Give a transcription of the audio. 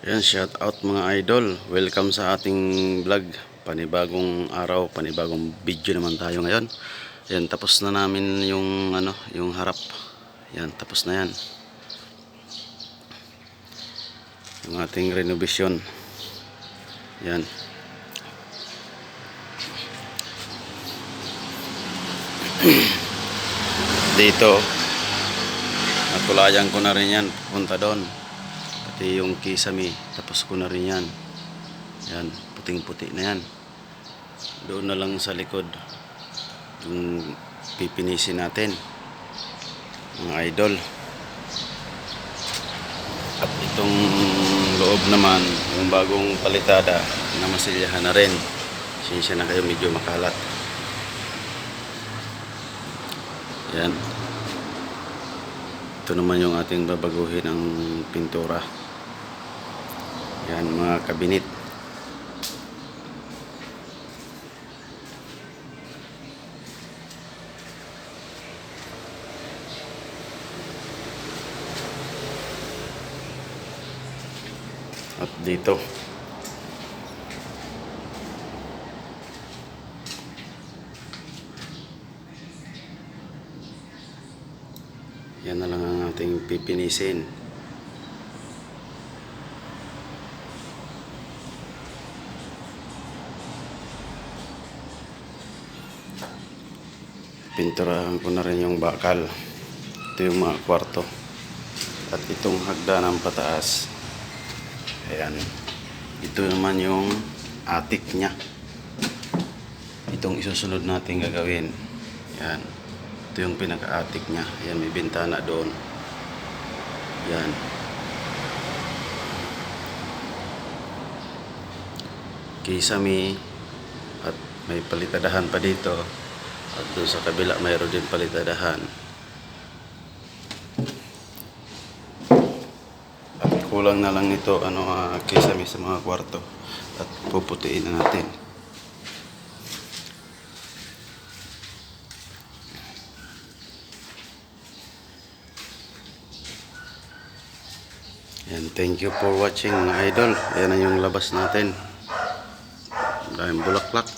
Ayan, shout out mga idol. Welcome sa ating vlog. Panibagong araw, panibagong video naman tayo ngayon. Ayan, tapos na namin yung yung harap. Ayan, tapos na yan. Yung ating renovation. Ayan. Dito, natulayan ko na rin yan. Punta doon. Pati yung kisame, tapos ko na rin yan. Yan, puting-puti na yan. Doon na lang sa likod yung pipinisin natin, mga idol. At itong loob naman, yung bagong palitada, namasilyahan na rin. Sinsya na kayo, medyo makalat. Yan. Ito naman yung ating babaguhin ng pintura. Yan, mga kabinet. At dito, yan na lang ang ating pipinisin. Pinturahan ko na rin yung bakal. Ito yung mga kwarto. At itong hagdanan pataas. Ayan. Ito naman yung attic niya. Itong isusunod natin gagawin. Ayan. Ito yung pinaka-attic niya. Ayan, may bintana doon. Ayan. Kisame. At may palitadahan pa dito. At doon sa kabila mayroon din palitadahan. At kulang na lang ito kisame sa mga kwarto. At puputiin na natin. Yan, thank you for watching mga idol. Yan na yung labas natin. Daming bulaklak.